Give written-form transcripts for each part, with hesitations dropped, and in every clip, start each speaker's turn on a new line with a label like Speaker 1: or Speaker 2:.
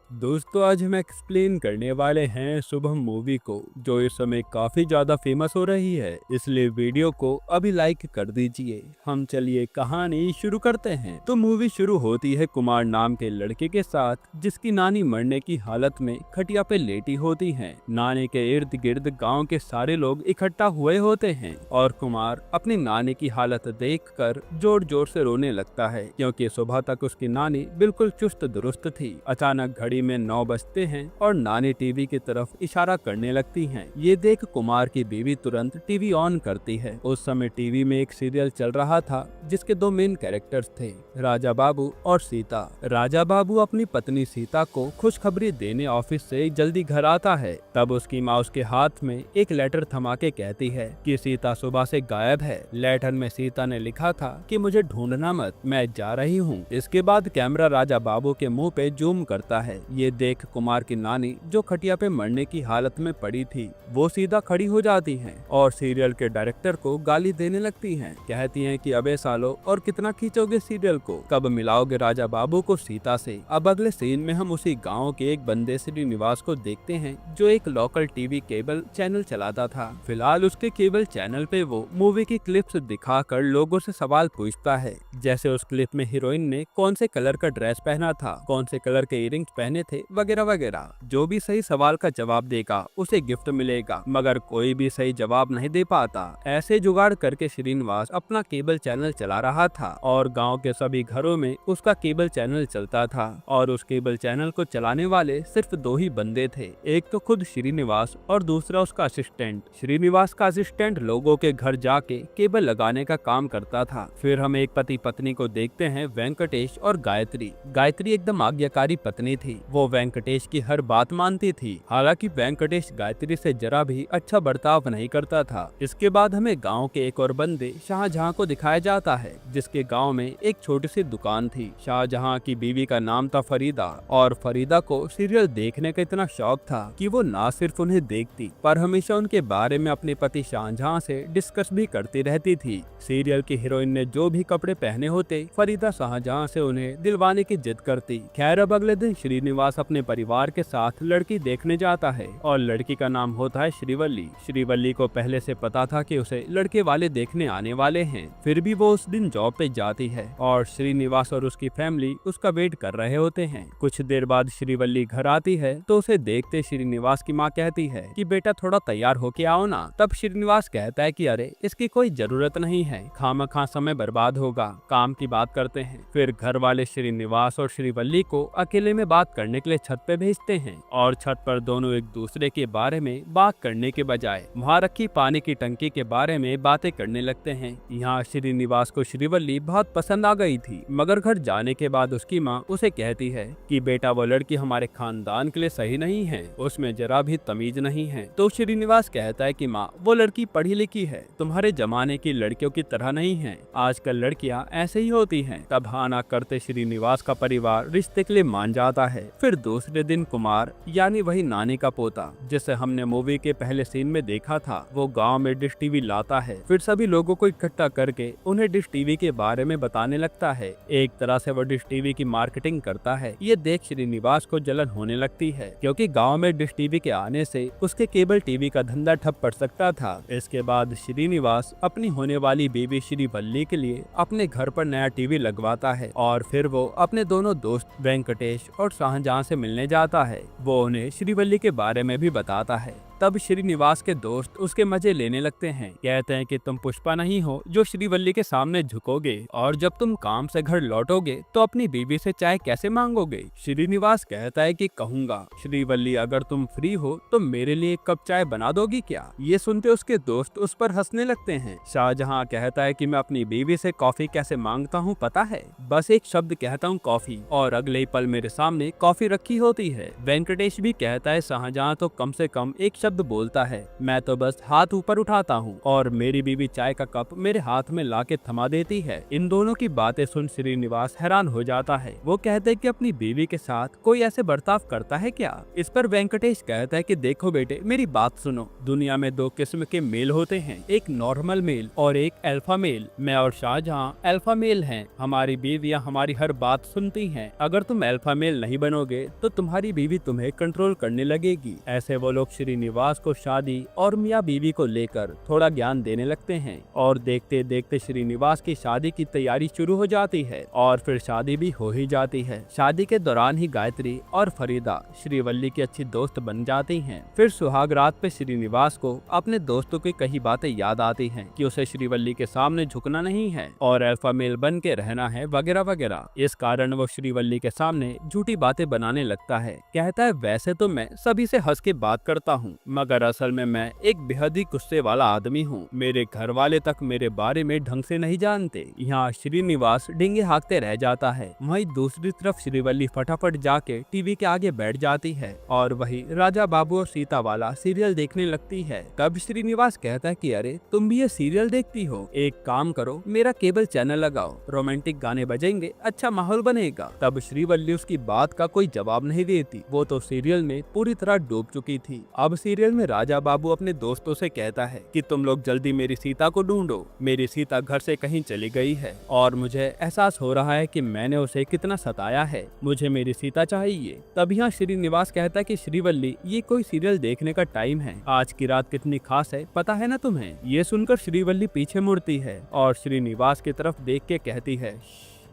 Speaker 1: दोस्तों आज हम एक्सप्लेन करने वाले हैं शुभम मूवी को, जो इस समय काफी ज्यादा फेमस हो रही है, इसलिए वीडियो को अभी लाइक कर दीजिए। हम चलिए कहानी शुरू करते हैं। तो मूवी शुरू होती है कुमार नाम के लड़के के साथ, जिसकी नानी मरने की हालत में खटिया पे लेटी होती है। नानी के इर्द गिर्द गाँव के सारे लोग इकट्ठा हुए होते हैं और कुमार अपनी नानी की हालत देखकर जोर जोर से रोने लगता है, क्योंकि सुबह तक उसकी नानी बिल्कुल चुस्त दुरुस्त थी। अचानक घड़ी में 9 बजते हैं और नानी टीवी की तरफ इशारा करने लगती हैं। ये देख कुमार की बीवी तुरंत टीवी ऑन करती है। उस समय टीवी में एक सीरियल चल रहा था जिसके 2 मेन कैरेक्टर्स थे, राजा बाबू और सीता। राजा बाबू अपनी पत्नी सीता को खुशखबरी देने ऑफिस से जल्दी घर आता है। तब उसकी माँ उसके हाथ में एक लेटर थमा के कहती है कि सीता सुबह से गायब है। लेटर में सीता ने लिखा था कि मुझे ढूंढना मत, मैं जा रही हूँ। इसके बाद कैमरा राजा बाबू के मुंह पे जूम करता है। ये देख कुमार की नानी, जो खटिया पे मरने की हालत में पड़ी थी, वो सीधा खड़ी हो जाती हैं और सीरियल के डायरेक्टर को गाली देने लगती हैं। कहती हैं कि अबे सालो, और कितना खींचोगे सीरियल को, कब मिलाओगे राजा बाबू को सीता से। अब अगले सीन में हम उसी गाँव के एक बंदे श्रीनिवास को देखते हैं, जो एक लोकल टीवी केबल चैनल चलाता था। फिलहाल उसके केबल चैनल पे वो मूवी की क्लिप्स दिखाकर लोगों से सवाल पूछता है, जैसे उस क्लिप में हीरोइन ने कौन से कलर का ड्रेस पहना था, कौन से कलर के इयररिंग्स पहने थे, वगैरह वगैरह। जो भी सही सवाल का जवाब देगा उसे गिफ्ट मिलेगा, मगर कोई भी सही जवाब नहीं दे पाता। ऐसे जुगाड़ करके श्रीनिवास अपना केबल चैनल चला रहा था और गांव के सभी घरों में उसका केबल चैनल चलता था। और उस केबल चैनल को चलाने वाले सिर्फ 2 ही बंदे थे, एक तो खुद श्रीनिवास और दूसरा उसका असिस्टेंट। श्रीनिवास का असिस्टेंट लोगों के घर जाके केबल लगाने का काम करता था। फिर हम एक पति पत्नी को देखते हैं, वेंकटेश और गायत्री। गायत्री एकदम आज्ञाकारी पत्नी थी, वो वेंकटेश की हर बात मानती थी। हालांकि वेंकटेश गायत्री से जरा भी अच्छा बर्ताव नहीं करता था। इसके बाद हमें गांव के एक और बंदे शाहजहां को दिखाया जाता है, जिसके गांव में एक छोटी सी दुकान थी। शाहजहां की बीवी का नाम था फरीदा, और फरीदा को सीरियल देखने का इतना शौक था कि वो ना सिर्फ उन्हें देखती, पर हमेशा उनके बारे में अपने पति शाहजहां से डिस्कस भी करती रहती थी। सीरियल की हीरोइन ने जो भी कपड़े पहने होते, फरीदा शाहजहां से उन्हें दिलवाने की जिद करती। खैर अब अगले दिन श्रीनिवास अपने परिवार के साथ लड़की देखने जाता है और लड़की का नाम होता है श्रीवल्ली। श्रीवल्ली को पहले से पता था कि उसे लड़के वाले देखने आने वाले हैं, फिर भी वो उस दिन जॉब पे जाती है और श्रीनिवास और उसकी फैमिली उसका वेट कर रहे होते हैं। कुछ देर बाद श्रीवल्ली घर आती है तो उसे देखते श्रीनिवास की माँ कहती है कि बेटा थोड़ा तैयार होके आओ ना। तब श्रीनिवास कहता है कि अरे इसकी कोई जरूरत नहीं है, खामखा समय बर्बाद होगा, काम की बात करते हैं। फिर घर वाले श्रीनिवास और श्रीवल्ली को अकेले में बात करने के लिए छत पे भेजते हैं और छत पर दोनों एक दूसरे के बारे में बात करने के बजाय वहाँ रखी पानी की टंकी के बारे में बातें करने लगते हैं। यहाँ श्रीनिवास को श्रीवल्ली बहुत पसंद आ गई थी, मगर घर जाने के बाद उसकी माँ उसे कहती है कि बेटा वो लड़की हमारे खानदान के लिए सही नहीं है, उसमें जरा भी तमीज नहीं है। तो श्रीनिवास कहता है कि माँ वो लड़की पढ़ी लिखी है, तुम्हारे जमाने की लड़कियों की तरह नहीं है, आजकल लड़कियाँ ऐसे ही होती हैं। तब हाँ ना करते श्रीनिवास का परिवार रिश्ते के लिए मान जाता है। फिर दूसरे दिन कुमार, यानी वही नानी का पोता जिसे हमने मूवी के पहले सीन में देखा था, वो गांव में डिश टीवी लाता है। फिर सभी लोगों को इकट्ठा करके उन्हें डिश टीवी के बारे में बताने लगता है। एक तरह से वो डिश टीवी की मार्केटिंग करता है। ये देख श्रीनिवास को जलन होने लगती है, क्योंकि गांव में डिश टीवी के आने से उसके केबल टीवी का धंधा ठप पड़ सकता था। इसके बाद श्रीनिवास अपनी होने वाली बेबी श्रीवल्ली के लिए अपने घर पर नया टीवी लगवाता है और फिर वो अपने दोनों दोस्त वेंकटेश और शाहजहां से मिलने जाता है। वो उन्हें श्रीवल्ली के बारे में भी बताता है। तब श्रीनिवास के दोस्त उसके मजे लेने लगते हैं, कहते हैं कि तुम पुष्पा नहीं हो जो श्रीवल्ली के सामने झुकोगे, और जब तुम काम से घर लौटोगे तो अपनी बीवी से चाय कैसे मांगोगे। श्रीनिवास कहता है कि कहूँगा। श्रीवल्ली अगर तुम फ्री हो तो मेरे लिए एक कप चाय बना दोगी क्या। ये सुनते उसके दोस्त उस पर हंसने लगते हैं। शाहजहां कहता है कि मैं अपनी बीवी से कॉफी कैसे मांगता हूँ पता है, बस एक शब्द कहता हूँ कॉफी, और अगले ही पल मेरे सामने कॉफी रखी होती है। वेंकटेश भी कहता है शाहजहां तो कम से कम एक शब्द बोलता है, मैं तो बस हाथ ऊपर उठाता हूँ और मेरी बीवी चाय का कप मेरे हाथ में लाके थमा देती है। इन दोनों की बातें सुन श्रीनिवास हैरान हो जाता है। वो कहते हैं कि अपनी बीवी के साथ कोई ऐसे बर्ताव करता है क्या? इस पर वेंकटेश कहता है कि देखो बेटे, मेरी बात सुनो, दुनिया में दो किस्म के मेल होते हैं, एक नॉर्मल मेल और एक अल्फा मेल। मैं और शाहजहां अल्फा मेल हैं। हमारी बीवियां हमारी हर बात सुनती हैं। अगर तुम अल्फा मेल नहीं बनोगे तो तुम्हारी बीवी तुम्हें कंट्रोल करने लगेगी। ऐसे वो लोग श्रीनिवास को शादी और मियाँ बीवी को लेकर थोड़ा ज्ञान देने लगते हैं और देखते देखते श्रीनिवास की शादी की तैयारी शुरू हो जाती है और फिर शादी भी हो ही जाती है। शादी के दौरान ही गायत्री और फरीदा श्रीवल्ली की अच्छी दोस्त बन जाती हैं। फिर सुहाग रात पे श्रीनिवास को अपने दोस्तों की कई बातें याद आती हैं कि उसे श्रीवल्ली के सामने झुकना नहीं है और अल्फा मेल बन के रहना है वगैरह वगैरह। इस कारण वो श्रीवल्ली के सामने झूठी बातें बनाने लगता है। कहता है वैसे तो मैं सभी से हंस के बात करता हूँ, मगर असल में मैं एक बेहद ही गुस्से वाला आदमी हूँ। मेरे घर वाले तक मेरे बारे में ढंग से नहीं जानते। यहाँ श्रीनिवास डिंगे हाँकते रह जाता है। वहीं दूसरी तरफ श्रीवल्ली फटाफट जाके टीवी के आगे बैठ जाती है और वही राजा बाबू और सीता वाला सीरियल देखने लगती है। तब श्रीनिवास कहता है कि अरे तुम भी ये सीरियल देखती हो, एक काम करो मेरा केबल चैनल लगाओ, रोमांटिक गाने बजेंगे, अच्छा माहौल बनेगा। तब श्रीवल्ली उसकी बात का कोई जवाब नहीं देती। वो तो सीरियल में पूरी तरह डूब चुकी थी। अब सीरियल में राजा बाबू अपने दोस्तों से कहता है कि तुम लोग जल्दी मेरी सीता को ढूंढो, मेरी सीता घर से कहीं चली गई है और मुझे एहसास हो रहा है कि मैंने उसे कितना सताया है, मुझे मेरी सीता चाहिए। तब यहाँ श्रीनिवास कहता है कि श्रीवल्ली ये कोई सीरियल देखने का टाइम है, आज की रात कितनी खास है पता है ना तुम्हें। ये सुनकर श्रीवल्ली पीछे मुड़ती है और श्रीनिवास की तरफ देख के कहती है।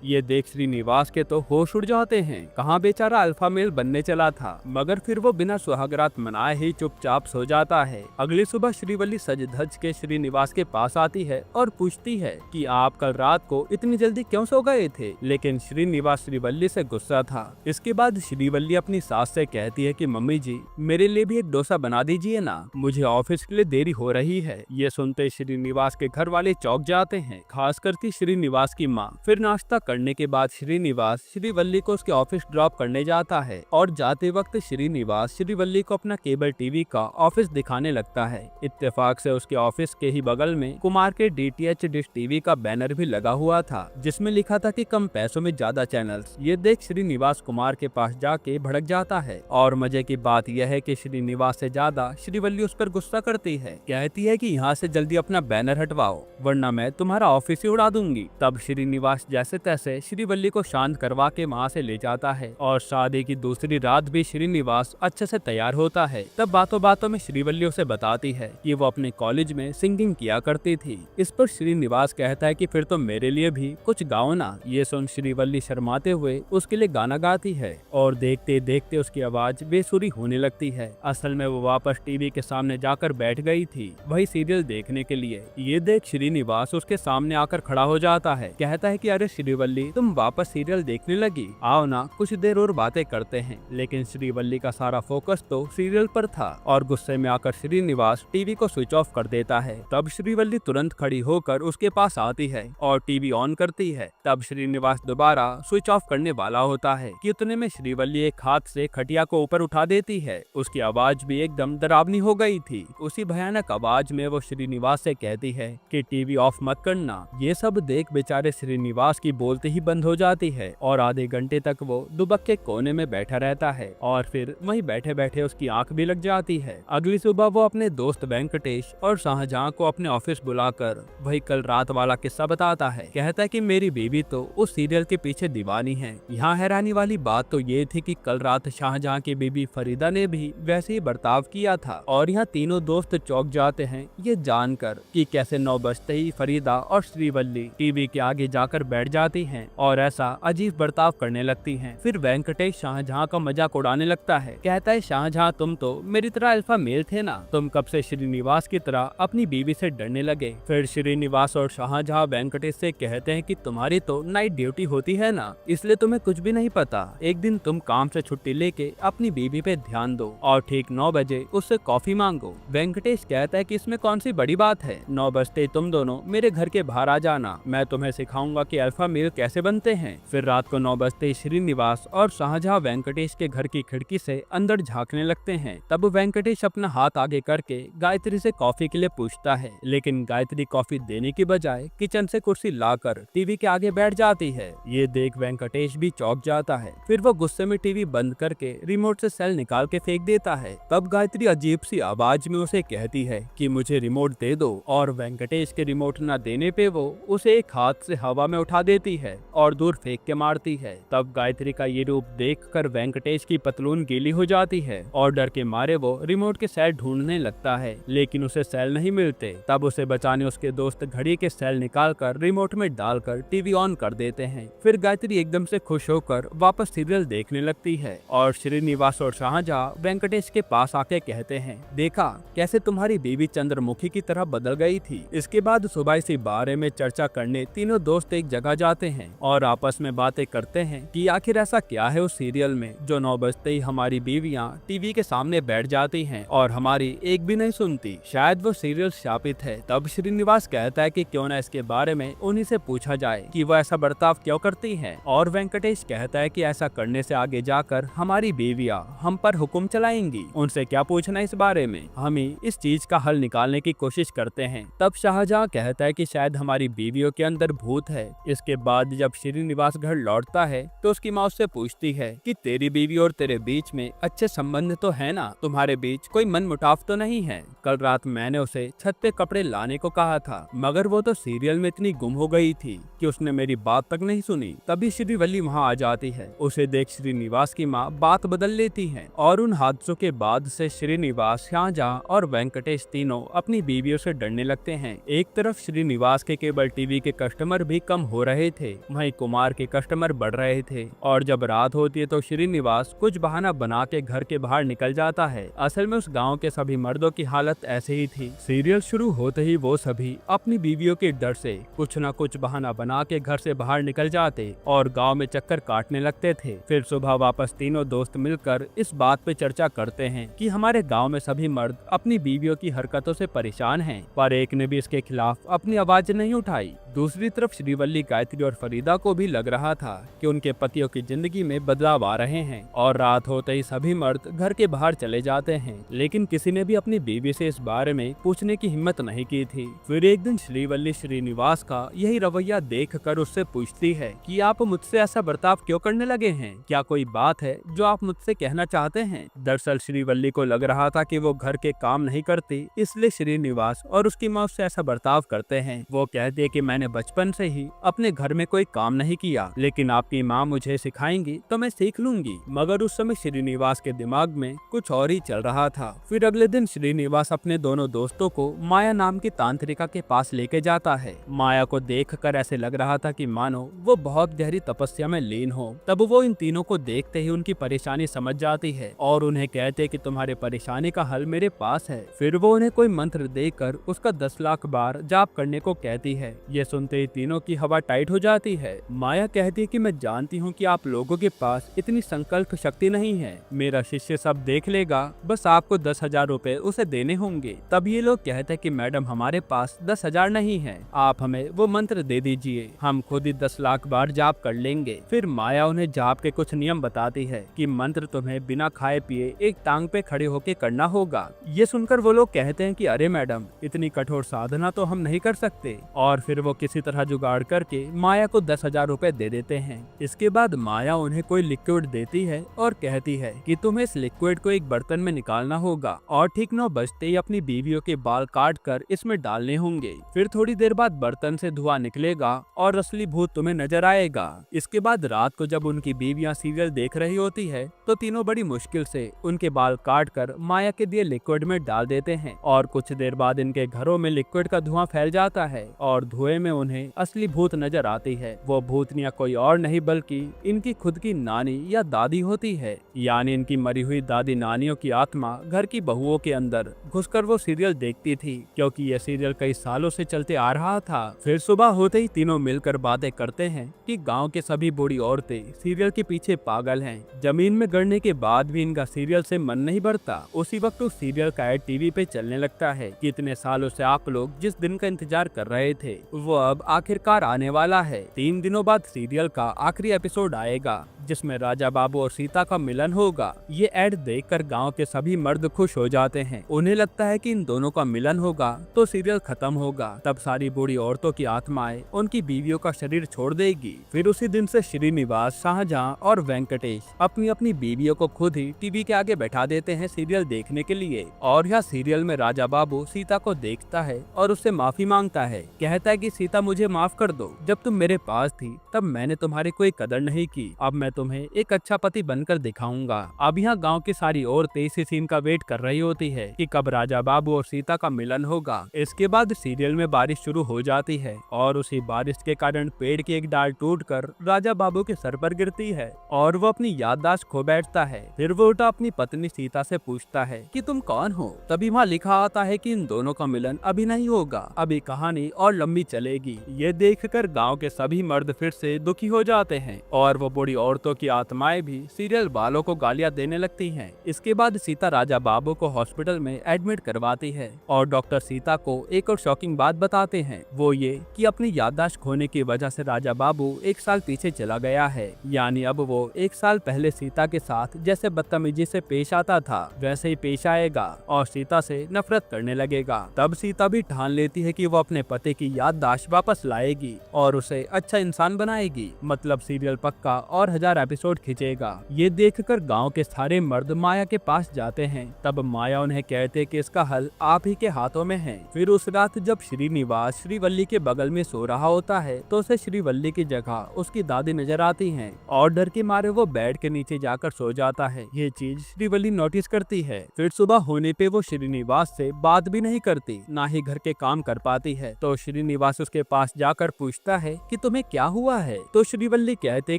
Speaker 1: ये देख श्रीनिवास के तो होश उड़ जाते हैं, कहाँ बेचारा अल्फा मेल बनने चला था। मगर फिर वो बिना सुहागरात मनाए ही चुपचाप सो जाता है। अगली सुबह श्रीवल्ली सज धज के श्रीनिवास के पास आती है और पूछती है कि आप कल रात को इतनी जल्दी क्यों सो गए थे। लेकिन श्रीनिवास श्रीवल्ली से गुस्सा था। इसके बाद श्रीवल्ली अपनी सास से कहती है कि मम्मी जी मेरे लिए भी एक डोसा बना दीजिए ना, मुझे ऑफिस के लिए देरी हो रही है। ये सुनते श्रीनिवास के घर वाले चौंक जाते हैं, खास करके श्रीनिवास की माँ। फिर नाश्ता करने के बाद श्रीनिवास श्रीवल्ली को उसके ऑफिस ड्रॉप करने जाता है और जाते वक्त श्रीनिवास श्रीवल्ली को अपना केबल टीवी का ऑफिस दिखाने लगता है। इत्तेफाक से उसके ऑफिस के ही बगल में कुमार के डीटीएच डिश टीवी का बैनर भी लगा हुआ था, जिसमें लिखा था कि कम पैसों में ज्यादा चैनल्स। ये देख श्रीनिवास कुमार के पास जाके भड़क जाता है और मजे की बात यह है कि श्रीनिवास से ज्यादा श्रीवल्ली उस पर गुस्सा करती है। कहती है कि यहाँ से जल्दी अपना बैनर हटवाओ वरना मैं तुम्हारा ऑफिस ही उड़ा दूंगी। तब श्रीनिवास जैसे तैसे श्रीवल्ली को शांत करवा के वहाँ से ले जाता है और शादी की दूसरी रात भी श्रीनिवास अच्छे से तैयार होता है। तब बातों बातों में श्रीवल्ली उसे बताती है कि वो अपने कॉलेज में सिंगिंग किया करती थी। इस पर श्रीनिवास कहता है कि फिर तो मेरे लिए भी कुछ गाओ ना। ये सुन श्रीवल्ली शर्माते हुए उसके लिए गाना गाती है और देखते देखते उसकी आवाज बेसुरी होने लगती है। असल में वो वापस टीवी के सामने जाकर बैठ गई थी, वही सीरियल देखने के लिए। ये देख श्रीनिवास उसके सामने आकर खड़ा हो जाता है। कहता है कि अरे श्रीवल्ली तुम वापस सीरियल देखने लगी, आओ ना कुछ देर और बातें करते हैं। लेकिन श्रीवल्ली का सारा फोकस तो सीरियल पर था और गुस्से में आकर श्रीनिवास टीवी को स्विच ऑफ कर देता है। तब श्रीवल्ली तुरंत खड़ी होकर उसके पास आती है और टीवी ऑन करती है। तब श्रीनिवास दोबारा स्विच ऑफ करने वाला होता है कि उतने में श्रीवल्ली एक हाथ से खटिया को ऊपर उठा देती है। उसकी आवाज भी एकदम डरावनी हो गई थी। उसी भयानक आवाज में वो श्रीनिवास से कहती है कि टीवी ऑफ मत करना। ये सब देख बेचारे श्रीनिवास की बोलते ही बंद हो जाती है और आधे घंटे तक वो दुबक के कोने में बैठा रहता है और फिर वहीं बैठे बैठे उसकी आंख भी लग जाती है। अगली सुबह वो अपने दोस्त वेंकटेश और शाहजहां को अपने ऑफिस बुलाकर वही कल रात वाला किस्सा बताता है। कहता है कि मेरी बीवी तो उस सीरियल के पीछे दीवानी है। यहाँ हैरानी वाली बात तो ये थी कि कल रात शाहजहां की बीवी फरीदा ने भी वैसे ही बर्ताव किया था और यहाँ तीनों दोस्त चौंक जाते हैं ये जानकर कि कैसे 9 बजते ही फरीदा और श्रीवल्ली टीवी के आगे जाकर बैठ जाती हैं और ऐसा अजीब बर्ताव करने लगती हैं। फिर वेंकटेश शाहजहां का मजाक उड़ाने लगता है। कहता है शाहजहां तुम तो मेरी तरह अल्फा मेल थे ना, तुम कब से श्रीनिवास की तरह अपनी बीवी से डरने लगे। फिर श्रीनिवास और शाहजहां वेंकटेश से कहते हैं कि तुम्हारी तो नाइट ड्यूटी होती है ना, इसलिए तुम्हें कुछ भी नहीं पता। एक दिन तुम काम से छुट्टी लेके अपनी बीवी पे ध्यान दो और ठीक 9 बजे उससे कॉफी मांगो। वेंकटेश कहता है कि इसमें कौन सी बड़ी बात है, 9 बजते तुम दोनों मेरे घर के बाहर आ जाना, मैं तुम्हें सिखाऊंगा कि अल्फा मेल कैसे बनते हैं। फिर रात को 9 बजते ही श्रीनिवास और शाहजहां वेंकटेश के घर की खिड़की से अंदर झांकने लगते हैं। तब वेंकटेश अपना हाथ आगे करके गायत्री से कॉफी के लिए पूछता है, लेकिन गायत्री कॉफी देने की बजाय किचन से कुर्सी लाकर टीवी के आगे बैठ जाती है। ये देख वेंकटेश भी चौंक जाता है। फिर वो गुस्से में टीवी बंद करके रिमोट से सेल निकाल के फेंक देता है। तब गायत्री अजीब सी आवाज में उसे कहती है कि मुझे रिमोट दे दो, और वेंकटेश के रिमोट न देने पे वो उसे एक हाथ से हवा में उठा देती है और दूर फेंक के मारती है। तब गायत्री का ये रूप देखकर वेंकटेश की पतलून गीली हो जाती है और डर के मारे वो रिमोट के सेल ढूंढने लगता है, लेकिन उसे सेल नहीं मिलते। तब उसे बचाने उसके दोस्त घड़ी के सेल निकालकर रिमोट में डालकर टीवी ऑन कर देते हैं। फिर गायत्री एकदम से खुश होकर वापस सीरियल देखने लगती है और श्रीनिवास और शाहजहां वेंकटेश के पास आके कहते हैं, देखा कैसे तुम्हारी बीवी चंद्रमुखी की तरह बदल गई थी। इसके बाद सुबह इसी बारे में चर्चा करने तीनों दोस्त एक जगह जाते हैं और आपस में बातें करते हैं कि आखिर ऐसा क्या है उस सीरियल में जो 9 बजते ही हमारी बीवियां टीवी के सामने बैठ जाती हैं और हमारी एक भी नहीं सुनती। शायद वो सीरियल शापित है। तब श्रीनिवास कहता है कि क्यों न इसके बारे में उन्हीं से पूछा जाए कि वो ऐसा बर्ताव क्यों करती हैं, और वेंकटेश कहता है कि ऐसा करने से आगे जाकर हमारी बीवियां हम पर हुक्म चलाएंगी, उनसे क्या पूछना इस बारे में, हम ही इस चीज का हल निकालने की कोशिश करते हैं। तब शाहजहां कहता है कि शायद हमारी बीवियों के अंदर भूत है। इसके बाद जब श्रीनिवास घर लौटता है तो उसकी माँ उससे पूछती है कि तेरी बीवी और तेरे बीच में अच्छे संबंध तो है ना, तुम्हारे बीच कोई मनमुटाव तो नहीं है। कल रात मैंने उसे छत पे कपड़े लाने को कहा था, मगर वो तो सीरियल में इतनी गुम हो गई थी कि उसने मेरी बात तक नहीं सुनी। तभी श्रीवल्ली वहाँ आ जाती है। उसे देख श्रीनिवास की माँ बात बदल लेती है और उन हादसों के बाद से श्रीनिवास, शाहजहां और वेंकटेश तीनों अपनी बीवियों से डरने लगते हैं। एक तरफ श्रीनिवास के केबल टीवी के कस्टमर भी कम हो रहे थे, वहीं कुमार के कस्टमर बढ़ रहे थे, और जब रात होती है तो श्रीनिवास कुछ बहाना बना के घर के बाहर निकल जाता है। असल में उस गांव के सभी मर्दों की हालत ऐसे ही थी। सीरियल शुरू होते ही वो सभी अपनी बीवियों के डर से कुछ न कुछ बहाना बना के घर से बाहर निकल जाते और गांव में चक्कर काटने लगते थे। फिर सुबह वापस तीनों दोस्त मिलकर इस बात पे चर्चा करते हैं कि हमारे गांव में सभी मर्द अपनी बीवियों की हरकतों से परेशान हैं, पर एक ने भी इसके खिलाफ अपनी आवाज नहीं उठाई। दूसरी तरफ श्रीवल्ली, गायत्री और फरीदा को भी लग रहा था कि उनके पतियों की जिंदगी में बदलाव आ रहे हैं, और रात होते ही सभी मर्द घर के बाहर चले जाते हैं, लेकिन किसी ने भी अपनी बीवी से इस बारे में पूछने की हिम्मत नहीं की थी। फिर एक दिन श्रीवल्ली श्रीनिवास का यही रवैया देखकर उससे पूछती है कि आप मुझसे ऐसा बर्ताव क्यों करने लगे हैं, क्या कोई बात है जो आप मुझसे कहना चाहते हैं। दरअसल श्रीवल्ली को लग रहा था कि वो घर के काम नहीं करती, इसलिए श्रीनिवास और उसकी माँ उससे ऐसा बर्ताव करते हैं। वो कहती है कि मैंने बचपन से ही अपने घर में कोई काम नहीं किया, लेकिन आपकी माँ मुझे सिखाएंगी तो मैं सीख लूंगी। मगर उस समय श्रीनिवास के दिमाग में कुछ और ही चल रहा था। फिर अगले दिन श्रीनिवास अपने दोनों दोस्तों को माया नाम की तांत्रिका के पास लेके जाता है। माया को देखकर ऐसे लग रहा था कि मानो वो बहुत गहरी तपस्या में लीन हो। तब वो इन तीनों को देखते ही उनकी परेशानी समझ जाती है और उन्हें कहते कि तुम्हारे परेशानी का हल मेरे पास है। फिर वो उन्हें कोई मंत्र देकर उसका 10 लाख बार जाप करने को कहती है। ये सुनते ही तीनों की हवा टाइट हो जाती है। माया कहती है कि मैं जानती हूँ कि आप लोगों के पास इतनी संकल्प शक्ति नहीं है, मेरा शिष्य सब देख लेगा, बस आपको 10,000 रुपए उसे देने होंगे। तब ये लोग कहते हैं कि मैडम हमारे पास 10,000 नहीं है, आप हमें वो मंत्र दे दीजिए, हम खुद ही 10 लाख बार जाप कर लेंगे। फिर माया उन्हें जाप के कुछ नियम बताती है कि मंत्र तुम्हें बिना खाए पिए एक टांग पे खड़े होके करना होगा। ये सुनकर वो लोग कहते हैं कि अरे मैडम इतनी कठोर साधना तो हम नहीं कर सकते, और फिर वो किसी तरह जुगाड़ करके माया को 10,000 रुपए दे देते हैं। इसके बाद माया उन्हें कोई लिक्विड देती है और कहती है कि तुम्हें इस लिक्विड को एक बर्तन में निकालना होगा और ठीक 9 बजते ही अपनी बीवियों के बाल काट कर इसमें डालने होंगे। फिर थोड़ी देर बाद बर्तन से धुआं निकलेगा और असली भूत तुम्हें नजर आएगा। इसके बाद रात को जब उनकी बीवियां सीरियल देख रही होती है तो तीनों बड़ी मुश्किल से उनके बाल काट कर माया के दिए लिक्विड में डाल देते हैं, और कुछ देर बाद इनके घरों में लिक्विड का धुआं फैल जाता है और धुएं में उन्हें असली भूत नजर आती है। वो भूतनिया कोई और नहीं बल्कि इनकी खुद की नानी या दादी होती है, यानी इनकी मरी हुई दादी नानियों की आत्मा घर की बहुओं के अंदर घुसकर वो सीरियल देखती थी, क्योंकि ये सीरियल कई सालों से चलते आ रहा था। फिर सुबह होते ही तीनों मिलकर बातें करते हैं कि गांव के सभी बूढ़ी औरतें सीरियल के पीछे पागल हैं। जमीन में गड़ने के बाद भी इनका सीरियल से मन नहीं भरता। उसी वक्त उस सीरियल का ऐड टीवी पे चलने लगता है कि इतने सालों से आप लोग जिस दिन का इंतजार कर रहे थे वो अब आखिरकार आने वाला है। 3 दिनों बाद सीरियल का आखिरी एपिसोड आएगा जिसमें राजा बाबू और सीता का मिलन होगा। ये ऐड देखकर गांव के सभी मर्द खुश हो जाते हैं। उन्हें लगता है कि इन दोनों का मिलन होगा तो सीरियल खत्म होगा। तब सारी बूढ़ी औरतों की आत्माएं उनकी बीवियों का शरीर छोड़ देगी। फिर उसी दिन से श्रीनिवास, शाहजहां और वेंकटेश अपनी अपनी बीवियों को खुद ही टीवी के आगे बैठा देते हैं सीरियल देखने के लिए। और यह सीरियल में राजा बाबू सीता को देखता है और उससे माफी मांगता है। कहता है कि सीता मुझे माफ कर दो, जब तुम मेरे पास थी तब मैंने तुम्हारी कोई कदर नहीं की। अब मैं तुम्हें एक अच्छा पति बनकर दिखाऊंगा। अब यहाँ गांव की सारी औरतें इसी सीन का वेट कर रही होती है कि कब राजा बाबू और सीता का मिलन होगा। इसके बाद सीरियल में बारिश शुरू हो जाती है और उसी बारिश के कारण पेड़ की एक डाल टूटकर राजा बाबू के सर पर गिरती है और वो अपनी याददाश्त खो बैठता है। फिर वो उल्टा अपनी पत्नी सीता से पूछता है कि तुम कौन हो। तभी वहाँ लिखा आता है कि इन दोनों का मिलन अभी नहीं होगा, अभी कहानी और लंबी चलेगी। ये देखकर गाँव के सभी मर्द फिर से दुखी हो जाते हैं और वो बूढ़ी औरतों की आत्माएं भी सीरियल वालों को गालियां देने लगती हैं। इसके बाद सीता राजा बाबू को हॉस्पिटल में एडमिट करवाती है और डॉक्टर सीता को एक और शॉकिंग बात बताते हैं, वो ये कि अपनी याददाश्त खोने की वजह से राजा बाबू 1 साल पीछे चला गया है। यानी अब वो 1 साल पहले सीता के साथ जैसे बदतमीजी से पेश आता था वैसे ही पेश आएगा और सीता से नफरत करने लगेगा। तब सीता भी ठान लेती है कि वो अपने पति की याददाश्त वापस लाएगी और उसे अच्छा इंसान बनाएगी। मतलब सीरियल पक्का और 1000 एपिसोड खींचेगा। ये देखकर गांव के सारे मर्द माया के पास जाते हैं। तब माया उन्हें कहते कि इसका हल आप ही के हाथों में है। फिर उस रात जब श्रीनिवास श्रीवल्ली के बगल में सो रहा होता है तो उसे श्रीवल्ली की जगह उसकी दादी नजर आती हैं और डर के मारे वो बेड के नीचे जाकर सो जाता है। ये चीज श्रीवल्ली नोटिस करती है। फिर सुबह होने पे वो श्रीनिवास से बात भी नहीं करती, ना ही घर के काम कर पाती है। तो श्रीनिवास उसके पास जाकर पूछता है कि तुम्हें क्या हुआ है। तो श्रीवल्ली कहते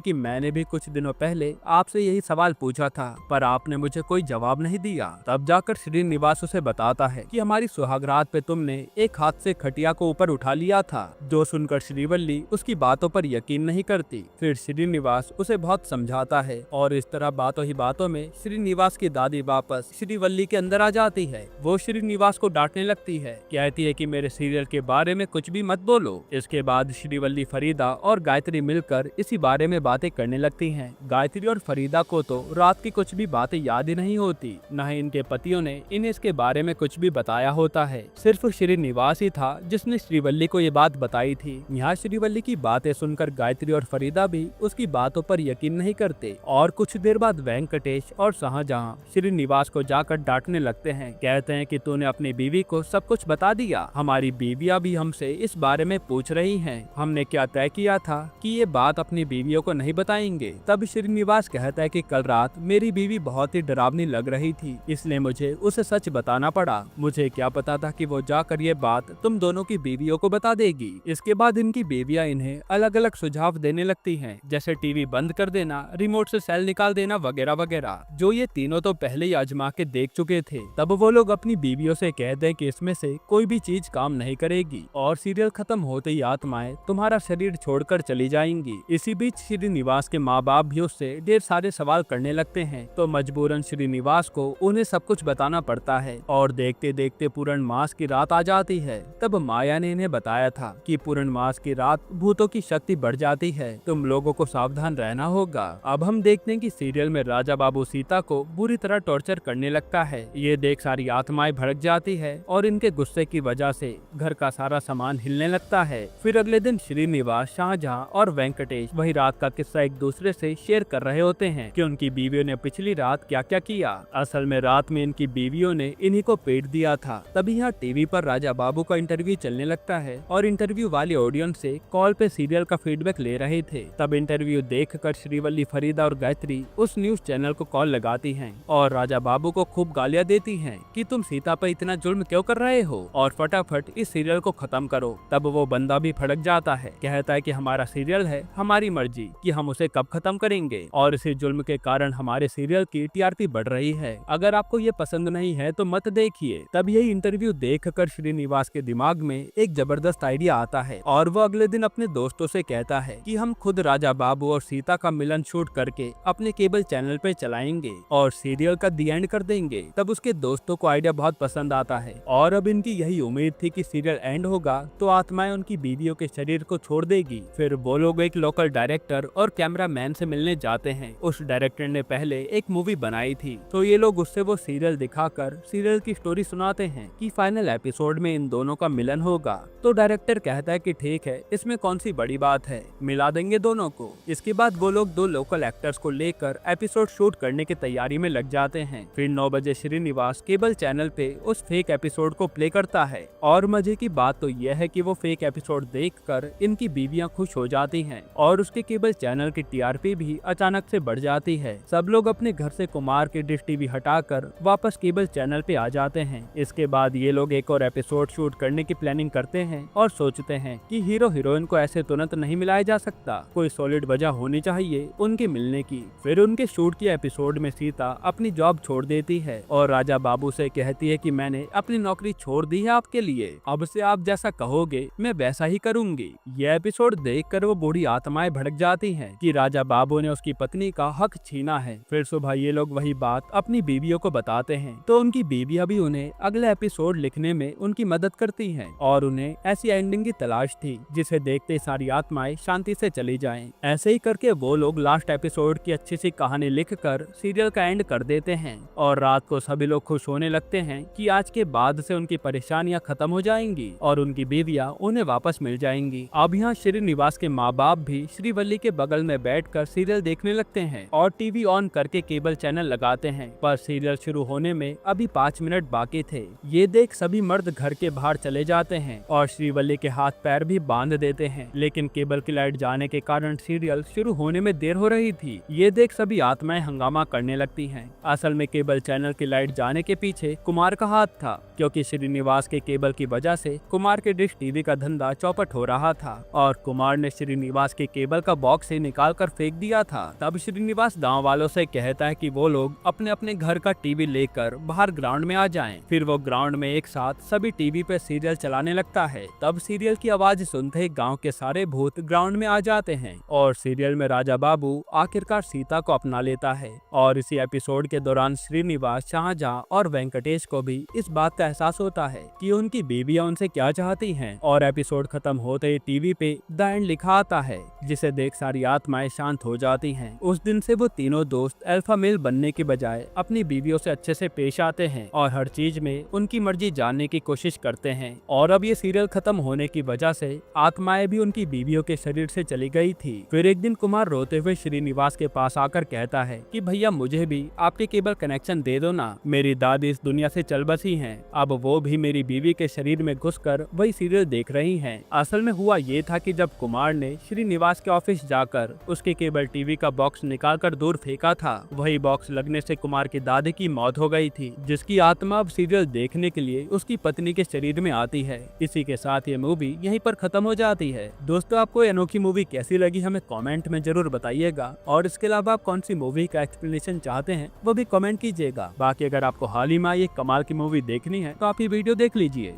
Speaker 1: कि मैंने भी कुछ दिनों पहले आपसे यही सवाल पूछा था पर आपने मुझे कोई जवाब नहीं दिया। तब जाकर श्रीनिवास उसे बताता है कि हमारी सुहागरात पे तुमने एक हाथ से खटिया को ऊपर उठा लिया था। जो सुनकर श्रीवल्ली उसकी बातों पर यकीन नहीं करती। फिर श्रीनिवास उसे बहुत समझाता है और इस तरह बातों ही बातों में श्रीनिवास की दादी वापस श्रीवल्ली के अंदर आ जाती है। वो श्रीनिवास को डांटने लगती है, कहती है कि मेरे सीरियल के बारे में कुछ भी मत बोलो। इसके बाद श्रीवल्ली, फरीदा और गायत्री मिलकर इसी बारे में बातें करने लगती हैं। गायत्री और फरीदा को तो रात की कुछ भी बातें याद ही नहीं होती, न ही इनके पतियों ने इन्हें इसके बारे में कुछ भी बताया होता है। सिर्फ श्रीनिवास ही था जिसने श्रीवल्ली को ये बात बताई थी। यहाँ श्रीवल्ली की बातें सुनकर गायत्री और फरीदा भी उसकी बातों पर यकीन नहीं करते और कुछ देर बाद वेंकटेश और शाहजहां श्रीनिवास को जाकर डांटने लगते हैं। कहते हैं कि तूने अपनी बीवी को सब कुछ बता दिया, हमारी बीवियां भी हमसे इस बारे में पूछ रही हैं। हमने क्या तय किया था कि ये बात अपनी बीवियों को नहीं बताएंगे। तब श्रीनिवास कहता है कि कल रात मेरी बीवी बहुत ही डरावनी लग रही थी, इसलिए मुझे उसे सच बताना पड़ा। मुझे क्या पता था कि वो जाकर ये बात तुम दोनों की बीवियों को बता देगी। इसके बाद इनकी बीवियां इन्हें अलग अलग सुझाव देने लगती हैं, जैसे टीवी बंद कर देना, रिमोट से सेल निकाल देना वगैरह वगैरह, जो ये तीनों तो पहले ही आजमा के देख चुके थे। तब वो लोग अपनी बीवियों से कह दें कि इसमें से कोई भी चीज काम नहीं करेगी और सीरियल खत्म होते ही आत्माएं तुम्हारा शरीर छोड़कर चली जाएंगी। इसी बीच श्रीनिवास के माँ बाप भी उससे ढेर सारे सवाल करने लगते हैं, तो मजबूरन श्रीनिवास को उन्हें सब कुछ बताना पड़ता है और देखते देखते पूर्णमास की रात आ जाती है। तब माया ने इन्हें बताया था कि पूर्णमास की रात भूतों की शक्ति बढ़ जाती है, तुम लोगों को सावधान रहना होगा। अब हम देखते हैं कि सीरियल में राजा बाबू सीता को बुरी तरह टॉर्चर करने लगता है। ये देख सारी आत्माएं भड़क जाती है और इनके गुस्से की वजह से घर का सारा सामान हिलने लगता है। फिर अगले दिन श्रीनिवास, शाहजहां और वेंकटेश वही रात का किस्सा एक दूसरे से शेयर कर रहे होते हैं कि उनकी बीवियों ने पिछली रात क्या क्या किया। असल में रात में इनकी बीवियों ने इन्हीं को पेट दिया था। तभी यहाँ टीवी पर राजा बाबू का इंटरव्यू चलने लगता है और इंटरव्यू वाले ऑडियंस से कॉल पे सीरियल का फीडबैक ले रहे थे। तब इंटरव्यू देखकर श्रीवल्ली, फरीदा और गायत्री उस न्यूज चैनल को कॉल लगाती हैं और राजा बाबू को खूब गालियां देती हैं कि तुम सीता पर इतना जुल्म क्यों कर रहे हो और फटाफट इस सीरियल को खत्म करो। तब वो बंदा भी भड़क जाता है, कहता है कि हमारा सीरियल है, हमारी मर्जी कि हम उसे कब खत्म करेंगे और इसी जुल्म के कारण हमारे सीरियल की टीआरपी बढ़ रही है। अगर आपको ये पसंद नहीं है तो मत देखिए। तब यही इंटरव्यू देखकर श्रीनिवास के दिमाग में एक जबरदस्त आइडिया आता है और वो अगले दिन अपने दोस्तों से कहता है कि हम खुद राजा बाबू और सीता का मिलन शूट करके अपने केबल चैनल पे चलाएंगे और सीरियल का दी एंड कर देंगे। तब उसके दोस्तों को आइडिया बहुत पसंद आता है और अब इनकी यही उम्मीद थी कि सीरियल एंड होगा तो आत्माएं आत्माएं उनकी बीवियों के शरीर को छोड़ देगी। फिर वो लोग एक लोकल डायरेक्टर और कैमरामैन से मिलने जाते हैं। उस डायरेक्टर ने पहले एक मूवी बनाई थी, तो ये लोग उससे वो सीरियल दिखाकर सीरियल की स्टोरी सुनाते हैं कि फाइनल एपिसोड में इन दोनों का मिलन होगा। तो डायरेक्टर कहता है कि ठीक है, इसमें कौन सी बड़ी बात है, मिला देंगे दोनों को। इसके बाद वो लोग 2 लोकल एक्टर्स को लेकर एपिसोड शूट करने की तैयारी में लग जाते हैं। फिर 9 बजे श्रीनिवास केबल चैनल पे उस फेक एपिसोड को प्ले करता है। और मजे की बात तो यह है कि वो फेक एपिसोड देखकर इनकी बीवियां खुश हो जाती हैं और उसके केबल चैनल की टीआरपी भी अचानक से बढ़ जाती है। सब लोग अपने घर से कुमार की डिश टीवी हटाकर वापस केबल चैनल पे आ जाते हैं। इसके बाद ये लोग एक और एपिसोड शूट करने की प्लानिंग करते हैं और सोचते हैं कि हीरो हीरोइन को ऐसे तुरंत नहीं मिलाया जा सकता, कोई सॉलिड वजह होनी चाहिए उनके मिलने की। फिर उनके शूट के एपिसोड में सीता अपनी जॉब छोड़ देती है और राजा बाबू से कहती है कि मैंने अपनी नौकरी छोड़ दी है आपके लिए, अब से आप जैसा कहोगे मैं वैसा ही करूंगी। यह एपिसोड देखकर वो बूढ़ी आत्माएं भड़क जाती हैं कि राजा बाबू ने उसकी पत्नी का हक छीना है। फिर सुबह ये लोग वही बात अपनी बीवियों को बताते हैं, तो उनकी बीवियां भी उन्हें अगला एपिसोड लिखने में उनकी मदद करती हैं और उन्हें ऐसी एंडिंग की तलाश थी जिसे देखते सारी आत्माएं शांति से चली जाएं। ऐसे ही करके वो लोग लास्ट एपिसोड की अच्छी सी कहानी लिखकर सीरियल का एंड कर देते हैं और रात को सभी लोग खुश होने लगते हैं कि आज के बाद से उनकी परेशानियां खत्म हो जाएंगी और उनकी बीवियां उन्हें वापस मिल जाएंगी। अब यहाँ श्रीनिवास के माँ बाप भी श्रीवल्ली के बगल में बैठकर सीरियल देखने लगते हैं और टीवी ऑन करके केबल चैनल लगाते हैं, पर सीरियल शुरू होने में अभी 5 मिनट बाकी थे। ये देख सभी मर्द घर के बाहर चले जाते हैं और श्रीवल्ली के हाथ पैर भी बांध देते हैं, लेकिन केबल की लाइट जाने के कारण सीरियल शुरू होने में देर हो रही थी। ये देख सभी आत्माएं हंगामा करने लगती हैं। असल में केबल चैनल की लाइट जाने के पीछे कुमार का हाथ था, क्योंकि श्रीनिवास के केबल की वजह से कुमार के डिश टीवी का धंधा चौपट हो रहा था और कुमार ने श्रीनिवास के केबल का बॉक्स से निकाल कर फेंक दिया था। तब श्रीनिवास गांव वालों से कहता है कि वो लोग अपने अपने घर का टीवी लेकर बाहर ग्राउंड में आ जाएं। फिर वो ग्राउंड में एक साथ सभी टीवी पे सीरियल चलाने लगता है। तब सीरियल की आवाज सुनते ही गांव के सारे भूत ग्राउंड में आ जाते हैं और सीरियल में राजा बाबू आखिरकार सीता को अपना लेता है। और इसी एपिसोड के दौरान श्रीनिवास, शाहजहां और वेंकटेश को भी इस बात का एहसास होता है कि उनकी बीवियां उनसे क्या चाहती हैं। और एपिसोड खत्म होते ही टीवी पे द एंड लिखा आता है, जिसे देख सारी आत्माएं शांत हो जाती हैं। उस दिन से वो तीनों दोस्त अल्फा मेल बनने के बजाय अपनी बीवियों से अच्छे से पेश आते हैं और हर चीज में उनकी मर्जी जानने की कोशिश करते हैं। और अब ये सीरियल खत्म होने की वजह से आत्माएं भी उनकी बीवियों के शरीर से चली गई थी। फिर एक दिन कुमार रोते हुए श्रीनिवास के पास आकर कहता है कि भैया मुझे भी आपके केबल कनेक्शन दे दो ना, मेरी दादी इस दुनिया से चल बसी हैं, अब वो भी मेरी बीवी के शरीर में घुसकर वही सीरियल देख रही हैं। असल में हुआ ये था कि जब कुमार ने श्रीनिवास के ऑफिस जाकर उसके केबल टीवी का बॉक्स निकालकर दूर फेंका था, वही बॉक्स लगने से कुमार की दादी की मौत हो गई थी, जिसकी आत्मा अब सीरियल देखने के लिए उसकी पत्नी के शरीर में आती है। इसी के साथ ये मूवी यहीं पर खत्म हो जाती है। दोस्तों, आपको ये अनोखी मूवी कैसी लगी हमें कमेंट में जरूर बताइएगा और इसके अलावा आप कौन सी मूवी का एक्सप्लेनेशन चाहते हैं वो भी कमेंट कीजिएगा। बाकी अगर आपको हाल ही में ये कमाल की मूवी देखनी है तो आप ये वीडियो देख लीजिए।